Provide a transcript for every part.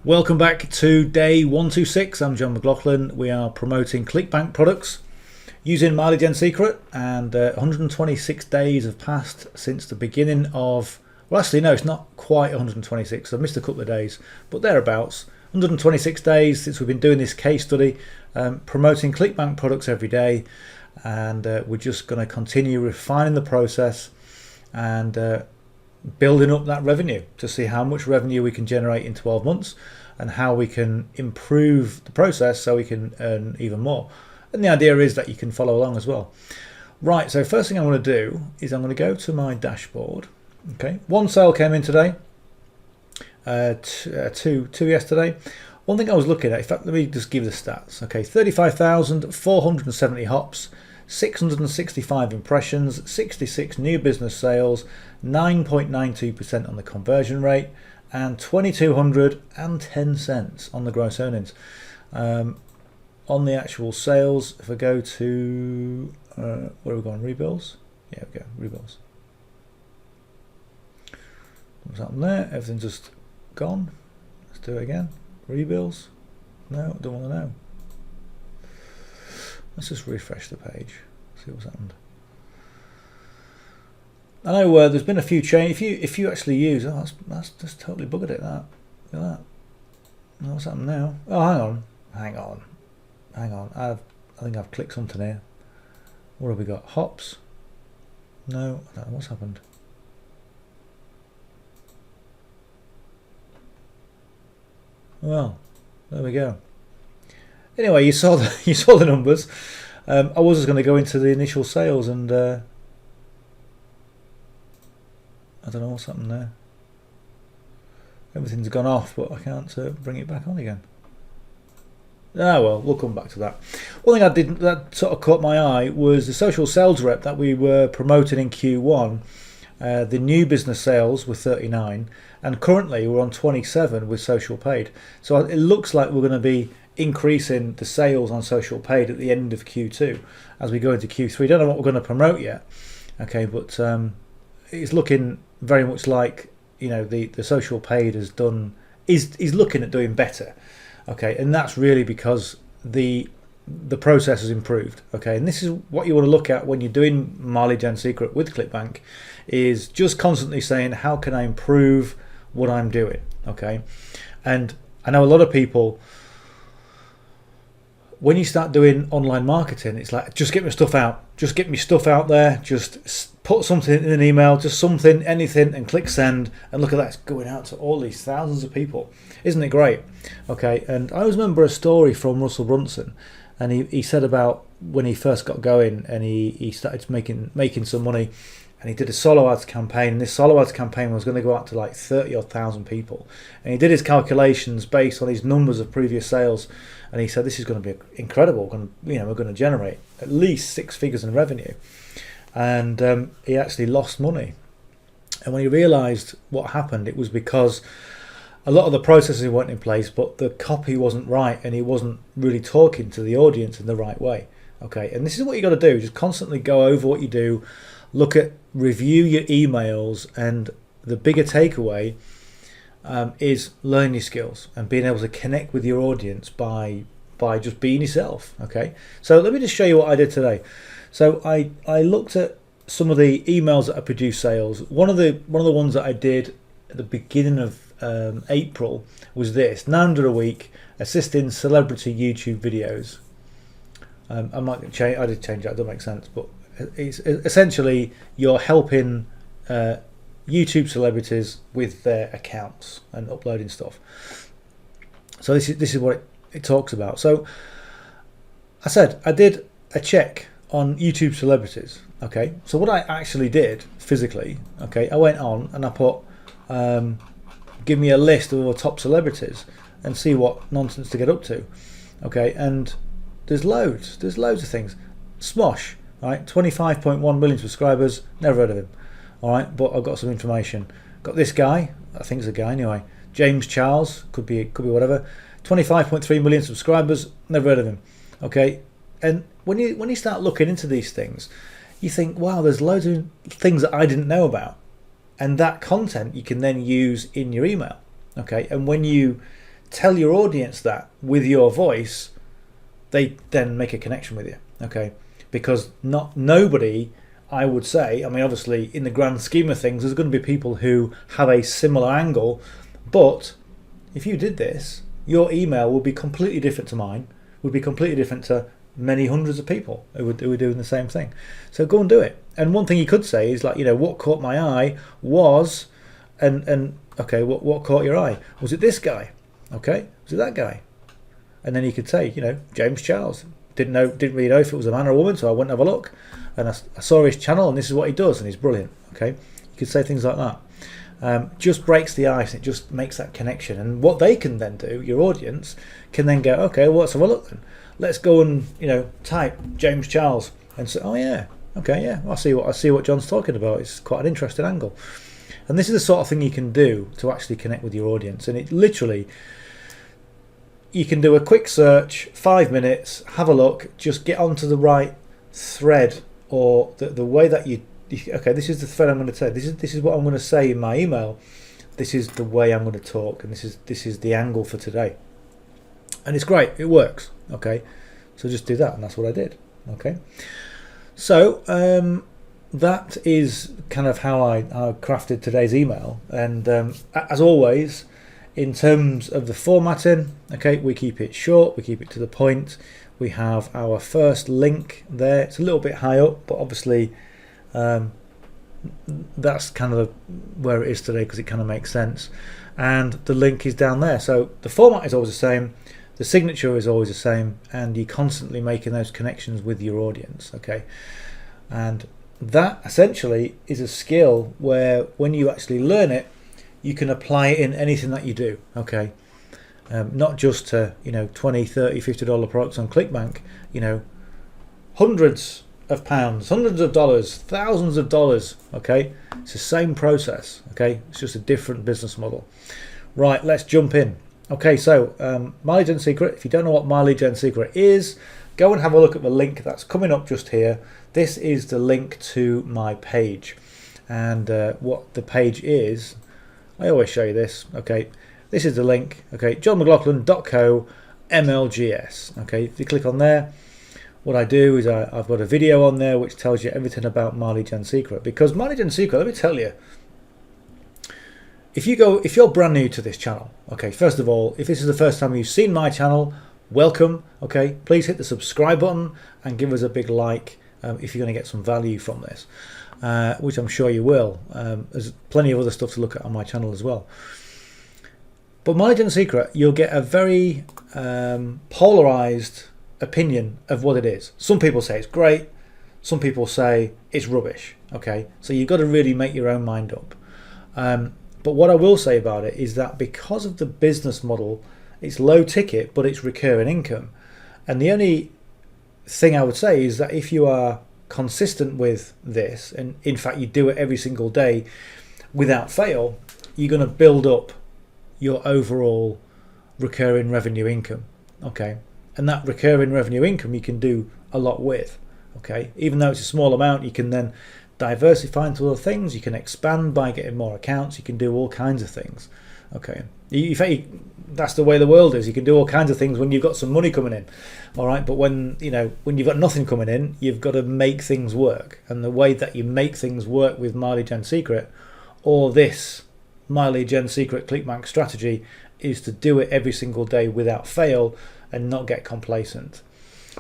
Welcome back to day 126. I'm John McLauchlan. We are promoting Clickbank products using myleadgensecret, and 126 days have passed since the beginning of, well, actually no, it's not quite 126. I've missed a couple of days, but thereabouts. 126 days since we've been doing this case study, promoting Clickbank products every day, and we're just going to continue refining the process and building up that revenue to see how much revenue we can generate in 12 months and how we can improve the process so we can earn even more. And the idea is that you can follow along as well. Right, so first thing I'm going to do is I'm going to go to my dashboard. Okay, one sale came in today, two yesterday. One thing I was looking at, in fact, let me just give the stats. Okay, 35,470 hops, 665 impressions, 66 new business sales, 9.92% on the conversion rate, and 2,210 cents on the gross earnings. On the actual sales, if I go to where are we going? Rebills? Yeah, we go rebills. What's happened there? Everything's just gone. Let's do it again. Rebills? No, I don't want to know. Let's just refresh the page, see what's happened. I know there's been a few changes. If you actually use, that's just totally buggered it. That, look at that. What's happened now? Oh, hang on. I think I've clicked something here. What have we got? Hops? No, I don't know what's happened. Well, there we go. Anyway, you saw the numbers. I was just going to go into the initial sales, and I don't know what's happened there. Everything's gone off, but I can't bring it back on again. Ah, well, we'll come back to that. One thing that sort of caught my eye was the social sales rep that we were promoting in Q1. The new business sales were 39, and currently we're on 27 with social paid. So it looks like we're going to be increasing the sales on social paid at the end of Q2 as we go into Q3. Don't know what we're going to promote yet, okay, but it's looking very much like, you know, the social paid is looking at doing better, okay, and that's really because the process has improved, okay. And this is what you want to look at when you're doing myleadgensecret with Clickbank, is just constantly saying, how can I improve what I'm doing, okay. And I know a lot of people, when you start doing online marketing, it's like, just get my stuff out, just get me stuff out there, just put something in an email, just something, anything, and click send, and look at that, it's going out to all these thousands of people. Isn't it great? Okay, and I always remember a story from Russell Brunson, and he said about when he first got going and he started making some money, and he did a solo ads campaign, and this solo ads campaign was going to go out to like 30,000 people, and he did his calculations based on his numbers of previous sales, and he said this is going to be incredible. We're going to generate at least 6 figures in revenue, and he actually lost money. And when he realised what happened, it was because a lot of the processes weren't in place, but the copy wasn't right, and he wasn't really talking to the audience in the right way. Okay, and this is what you got to do: just constantly go over what you do, review your emails, and the bigger takeaway is learning your skills and being able to connect with your audience by just being yourself. Okay, so let me just show you what I did today. So I looked at some of the emails that I produced sales. One of the ones that I did at the beginning of April was this: 900 a week, assisting celebrity YouTube videos. I might change. I did change that. It doesn't make sense, but it's essentially you're helping YouTube celebrities with their accounts and uploading stuff. So this is what it talks about. So I said I did a check on YouTube celebrities. Okay, so what I actually did physically, okay, I went on and I put give me a list of all the top celebrities and see what nonsense to get up to. Okay, and there's loads of things. Smosh, right, 25.1 million subscribers, never heard of him. All right, but I've got some information. Got this guy, I think it's a guy anyway, James Charles, could be whatever, 25.3 million subscribers, never heard of him. Okay, and when you start looking into these things, you think, wow, there's loads of things that I didn't know about, and that content you can then use in your email. Okay, and when you tell your audience that with your voice, they then make a connection with you, okay? Because nobody, I would say, I mean, obviously, in the grand scheme of things, there's going to be people who have a similar angle, but if you did this, your email would be completely different to mine, would be completely different to many hundreds of people who were doing the same thing. So go and do it. And one thing you could say is, like, you know, what caught my eye was, and okay, what caught your eye? Was it this guy? Okay, was it that guy? And then you could say, you know, James Charles. Didn't really know if it was a man or a woman, so I went and have a look, and I saw his channel, and this is what he does, and he's brilliant. Okay, you could say things like that. Just breaks the ice. It just makes that connection, and what they can then do, your audience can then go, okay, well, let's have a look then. Let's go and, you know, type James Charles and say, oh yeah, okay, yeah, I see what John's talking about. It's quite an interesting angle, and this is the sort of thing you can do to actually connect with your audience. And it literally, you can do a quick search, 5 minutes, have a look, just get onto the right thread, or the way that you okay, this is the thread I'm going to say. This is what I'm going to say in my email. This is the way I'm going to talk, and this is the angle for today. And it's great. It works. Okay, so just do that, and that's what I did. Okay, so that is kind of how I crafted today's email. And as always, in terms of the formatting, okay, we keep it short, we keep it to the point. We have our first link there. It's a little bit high up, but obviously that's kind of where it is today, because it kind of makes sense. And the link is down there. So the format is always the same, the signature is always the same, and you're constantly making those connections with your audience, okay? And that essentially is a skill where when you actually learn it, you can apply it in anything that you do, okay? Not just to, you know, $20, $30, $50 products on Clickbank, you know, hundreds of pounds, hundreds of dollars, thousands of dollars, okay? It's the same process, okay? It's just a different business model. Right, let's jump in. Okay, so My Lead Gen Secret, if you don't know what My Lead Gen Secret is, go and have a look at the link that's coming up just here. This is the link to my page. And what the page is, I always show you this, okay? This is the link, okay? johnmclaughlin.co mlgs, okay? If you click on there, what I do is I've got a video on there which tells you everything about My Lead Gen Secret. Because My Lead Gen Secret, let me tell you, if you're brand new to this channel, okay, first of all, if this is the first time you've seen my channel, welcome, okay? Please hit the subscribe button and give us a big like if you're going to get some value from this, which I'm sure you will. There's plenty of other stuff to look at on my channel as well. But My Lead Gen Secret, you'll get a very polarized opinion of what it is. Some people say it's great, some people say it's rubbish, okay? So you've got to really make your own mind up. But what I will say about it is that because of the business model, it's low ticket, but it's recurring income. And the only thing I would say is that if you are consistent with this, and in fact you do it every single day without fail, you're going to build up your overall recurring revenue income, okay? And that recurring revenue income you can do a lot with, okay? Even though it's a small amount, you can then diversify into other things. You can expand by getting more accounts. You can do all kinds of things, okay? In fact, that's the way the world is. You can do all kinds of things when you've got some money coming in, all right? But when you've got nothing coming in, you've got to make things work. And the way that you make things work with My Lead Gen Secret, or this My Lead Gen Secret Clickbank strategy, is to do it every single day without fail and not get complacent.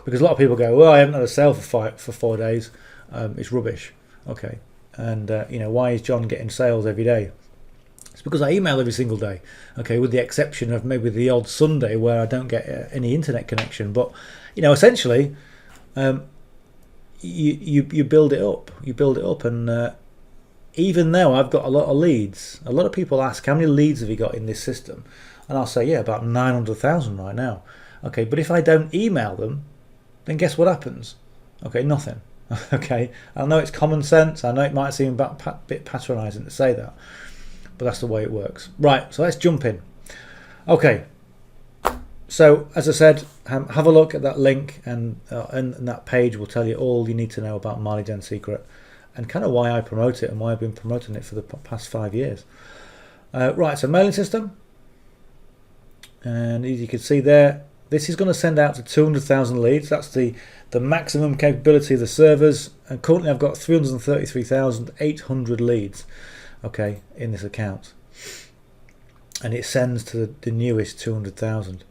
Because a lot of people go, well, I haven't had a sale for 4 days. It's rubbish. Okay. And, why is John getting sales every day? It's because I email every single day. Okay. With the exception of maybe the odd Sunday where I don't get any internet connection. But, essentially, you build it up. You build it up. And even though I've got a lot of leads, a lot of people ask, how many leads have you got in this system? And I'll say, yeah, about 900,000 right now. Okay. But if I don't email them, then guess what happens? Okay. Nothing. Okay, I know it's common sense. I know it might seem a bit patronising to say that, but that's the way it works. Right, so let's jump in. Okay, so as I said, have a look at that link, and that page will tell you all you need to know about My Lead Gen Secret and kind of why I promote it and why I've been promoting it for the past 5 years. Right, so mailing system. And as you can see there, this is going to send out to 200,000 leads. That's the maximum capability of the servers. And currently I've got 333,800 leads, okay, in this account. And it sends to the newest 200,000.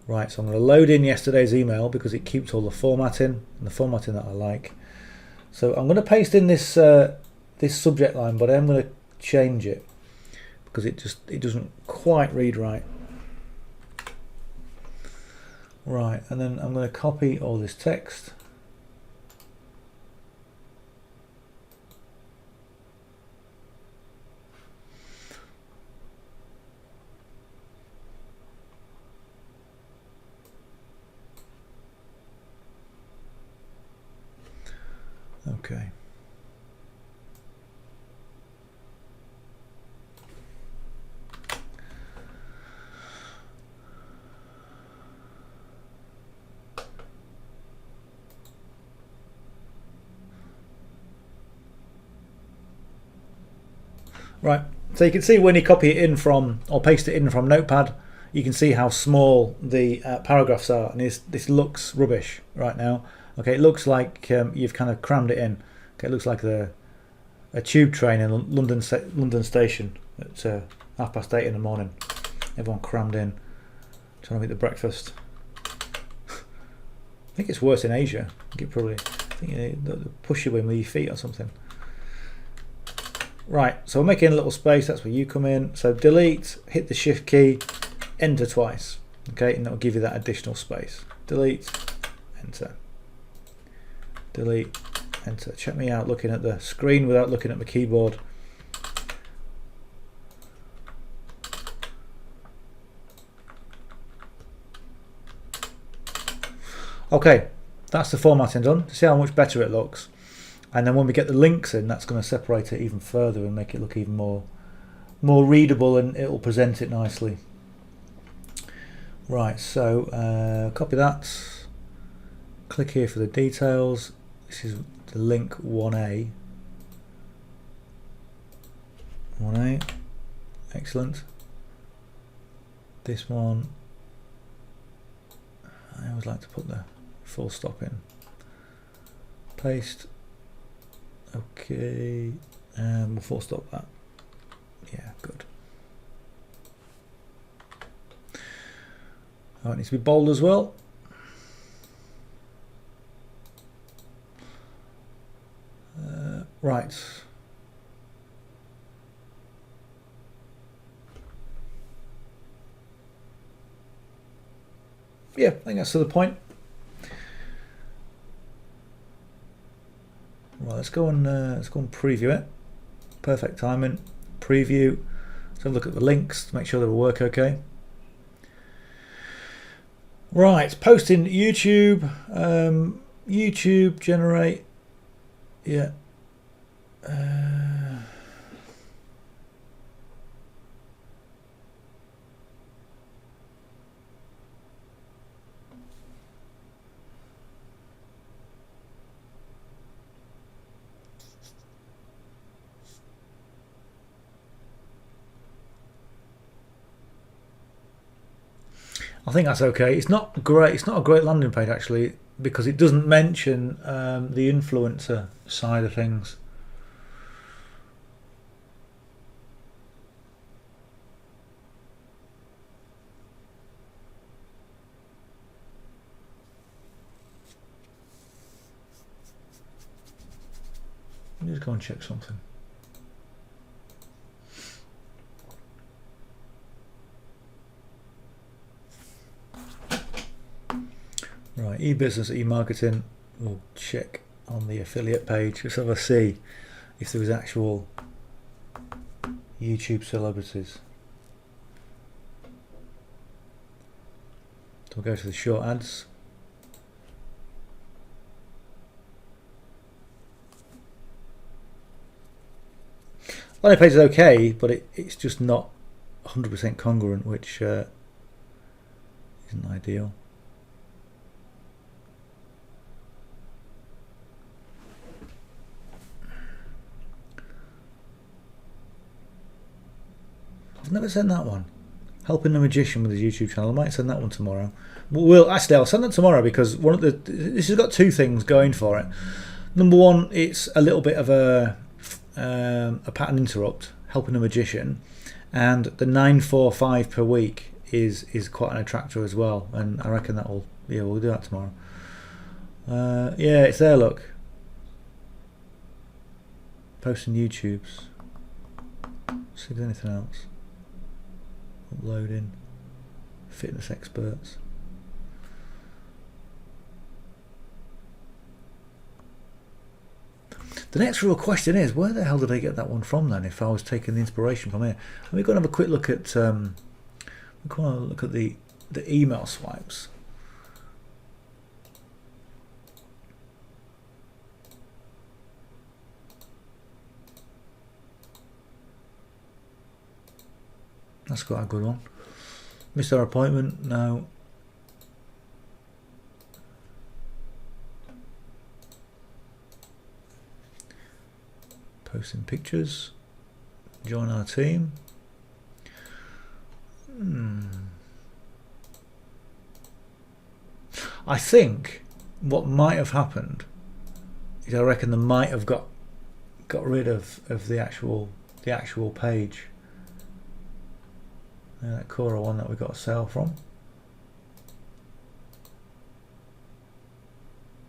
Right, so I'm going to load in yesterday's email because it keeps all the formatting and the formatting that I like. So I'm going to paste in this this subject line, but I'm going to change it because it doesn't quite read right. Right, and then I'm going to copy all this text. Okay. Right, so you can see when you copy it in from, or paste it in from Notepad, you can see how small the paragraphs are, and this looks rubbish right now. Okay, it looks like you've kind of crammed it in. Okay, it looks like a tube train in London station at 8:30 in the morning. Everyone crammed in, trying to eat the breakfast. I think it's worse in Asia. I think they push you in with your feet or something. Right, so we're making a little space, that's where you come in. So delete, hit the shift key, enter twice. Okay, and that'll give you that additional space. Delete, enter. Delete, enter. Check me out looking at the screen without looking at my keyboard. Okay, that's the formatting done. See how much better it looks. And then when we get the links in, that's going to separate it even further and make it look even more readable, and it'll present it nicely. Right, so copy that. Click here for the details. This is the link 1A. 1A, excellent. This one, I always like to put the full stop in. Paste. Okay, and we'll full stop that. Yeah, good. Oh, it needs to be bold as well. Right. Yeah, I think that's to the point. Right, let's go and preview it. Perfect timing. Preview. Let's have a look at the links to make sure they will work okay. Right, posting YouTube. YouTube generate. Yeah. I think that's okay. It's not great. It's not a great landing page actually, because it doesn't mention the influencer side of things. Let me just go and check something. Right, e-business, e-marketing. We'll check on the affiliate page. Let's have a see if there was actual YouTube celebrities. So we'll go to the short ads. Landing page is okay, but it's just not 100% congruent, which isn't ideal. I've never sent that one. Helping the magician with his YouTube channel. I might send that one tomorrow. I'll send that tomorrow because this has got two things going for it. Number one, it's a little bit of a pattern interrupt, helping the magician, and the 945 per week is quite an attractor as well. And I reckon we'll do that tomorrow. Yeah, it's there. Look, posting YouTubes. See if there's anything else. Uploading. Fitness experts. The next real question is, where the hell did I get that one from then? If I was taking the inspiration from here, and we're going to have a quick look at the email swipes. That's quite a good one. Missed our appointment. No. Posting pictures. Join our team. I think what might have happened is I reckon they might have got rid of the actual page. That Cora one that we got a sale from.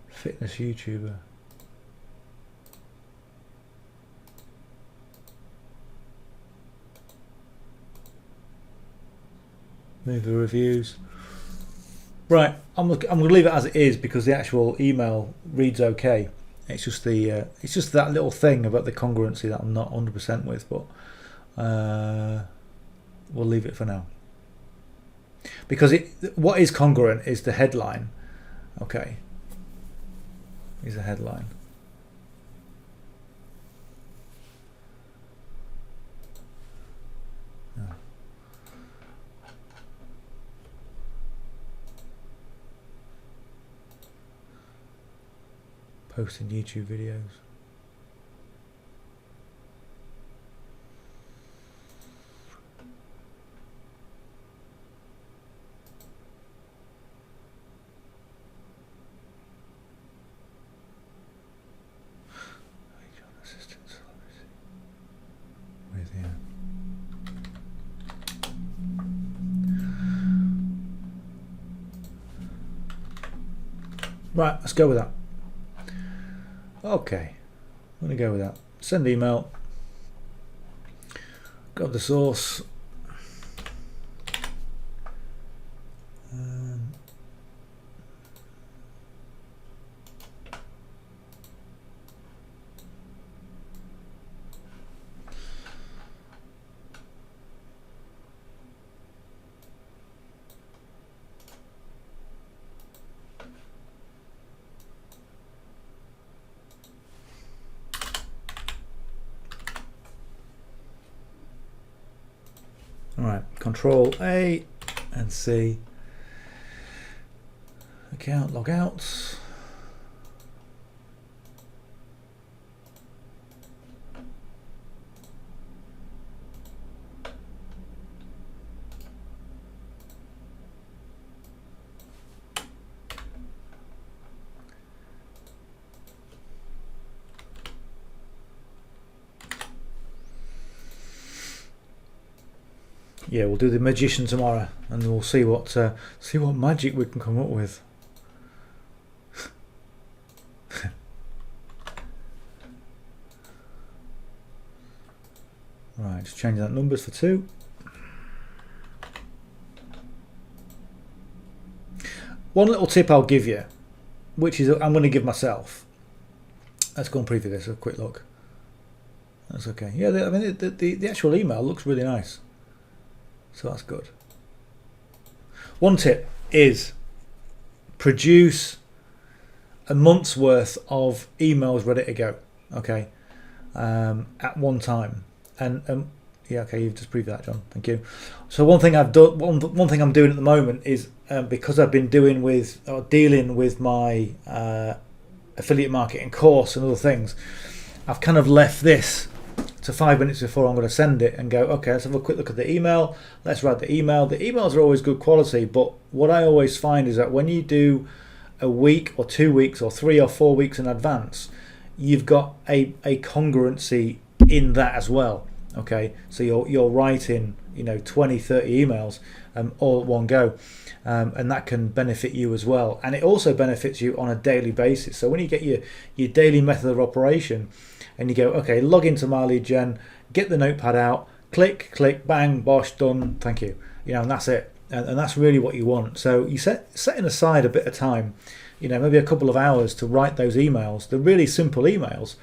Fitness YouTuber. Move the reviews. Right, I'm going to leave it as it is because the actual email reads okay. It's just that little thing about the congruency that I'm not 100% with, but we'll leave it for now. Because what is congruent is the headline. Okay. Is the headline. Posting YouTube videos. Right, let's go with that. Okay, I'm going to go with that. Send email. Got the source. Alright, Control A and C. Account logouts. Yeah, we'll do the magician tomorrow, and we'll see what magic we can come up with. Right, just change that numbers for 2. One little tip I'll give you, which is I'm going to give myself. Let's go and preview this. A quick look. That's okay. Yeah, I mean the actual email looks really nice. So that's good. One tip is produce a month's worth of emails ready to go. Okay, at one time. And yeah, okay, you've just proved that, John. Thank you. So one thing I've done, one thing I'm doing at the moment is because I've been dealing with my affiliate marketing course and other things, I've kind of left this to 5 minutes before I'm going to send it and go, okay, let's have a quick look at the email. Let's write the email. The emails are always good quality, but what I always find is that when you do a week or 2 weeks or 3 or 4 weeks in advance, you've got a congruency in that as well. Okay, so you're writing 20, 30 emails all at one go, and that can benefit you as well, and it also benefits you on a daily basis. So when you get your daily method of operation and you go, okay, log into My Lead Gen, get the notepad out, click, bang, bosh, done, thank you, and that's it, and that's really what you want. So you setting aside a bit of time, maybe a couple of hours to write those emails. They're really simple emails,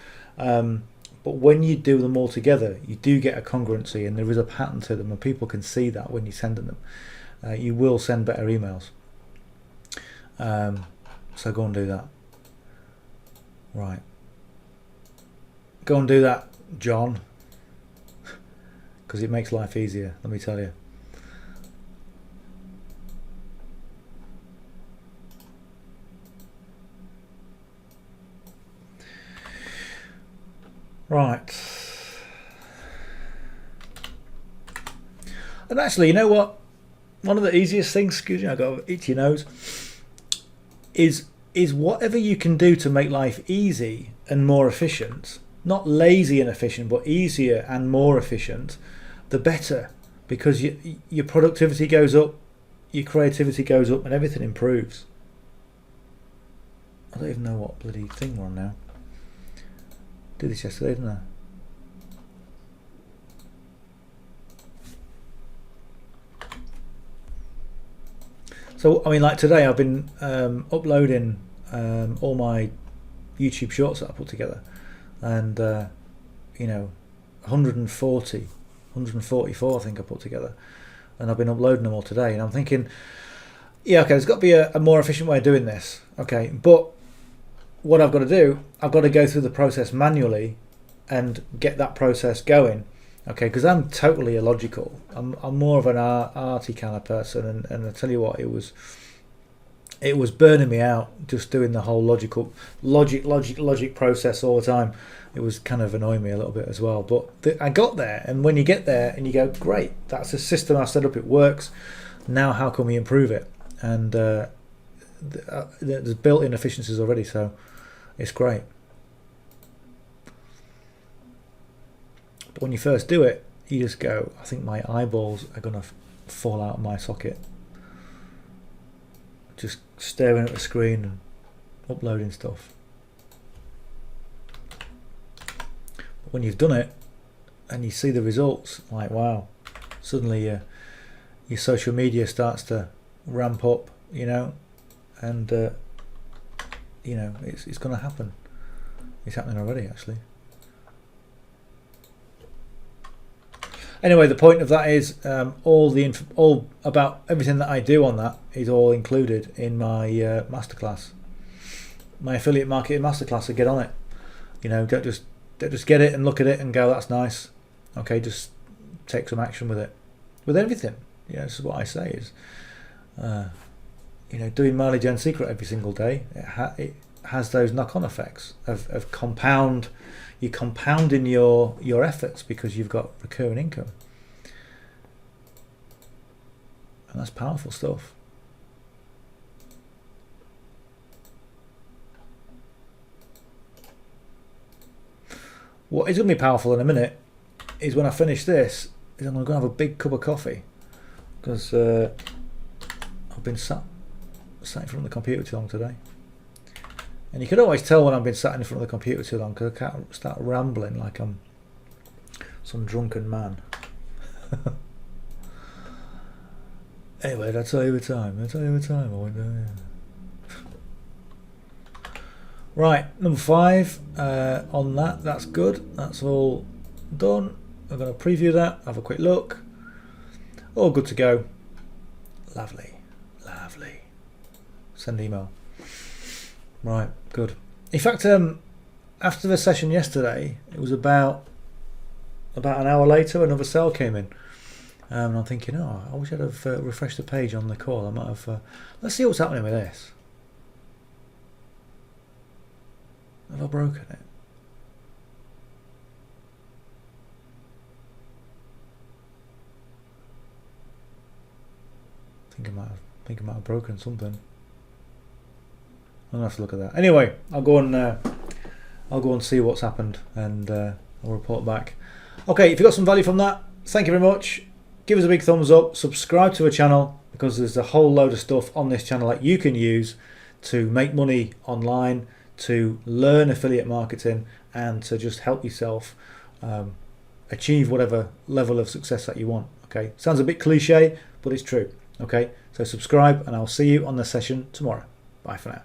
but when you do them all together, you do get a congruency, and there is a pattern to them, and people can see that when you're sending them. You will send better emails. So go and do that. Right. Go and do that, John, because it makes life easier, let me tell you. Right. And actually, you know what? One of the easiest things, excuse me, I got an itchy nose, is whatever you can do to make life easy and more efficient, not lazy and efficient, but easier and more efficient, the better, because your productivity goes up, your creativity goes up, and everything improves. I don't even know what bloody thing we're on now. Did this yesterday, didn't I? So, I mean, like today, I've been uploading all my YouTube shorts that I put together, and 144 I think I put together, and I've been uploading them all today. And I'm thinking, yeah, okay, there's got to be a more efficient way of doing this, okay, but what I've got to do, I've got to go through the process manually and get that process going, okay, because I'm totally illogical. I'm more of an arty kind of person, and I tell you what, it was burning me out just doing the whole logic process all the time. It was kind of annoying me a little bit as well, but I got there, and when you get there and you go, great, that's the system I set up, it works, now how can we improve it? And there's built-in efficiencies already, so it's great. But when you first do it, you just go, I think my eyeballs are going to fall out of my socket, just staring at the screen and uploading stuff. But when you've done it and you see the results, like, wow, suddenly your social media starts to ramp up, and it's going to happen. It's happening already, actually. Anyway, the point of that is all about everything that I do on that is all included in my masterclass, my affiliate marketing masterclass. So get on it. Don't just get it and look at it and go, that's nice. Okay, just take some action with it, with everything. This is what I say is, doing My Lead Gen Secret every single day. It has those knock-on effects of compound. You're compounding your efforts because you've got recurring income, and that's powerful stuff. What is going to be powerful in a minute is when I finish this, is I'm going to have a big cup of coffee, because I've been sat in front of the computer too long today. And you can always tell when I've been sat in front of the computer too long, because I can't start rambling like I'm some drunken man. Anyway, did I tell you the time? I went down, yeah. Right, number 5 on that's good. That's all done. I'm going to preview that, have a quick look. All good to go. Lovely. Send email. Right, good. In fact, after the session yesterday, it was about an hour later, another sale came in. And I'm thinking, I wish I'd have refreshed the page on the call. I might have. Let's see what's happening with this. Have I broken it? think I might have broken something. I'll have to look at that. Anyway, I'll go and see what's happened, and I'll report back. Okay, if you got some value from that, thank you very much. Give us a big thumbs up. Subscribe to our channel, because there's a whole load of stuff on this channel that you can use to make money online, to learn affiliate marketing, and to just help yourself achieve whatever level of success that you want. Okay, sounds a bit cliche, but it's true. Okay, so subscribe, and I'll see you on the session tomorrow. Bye for now.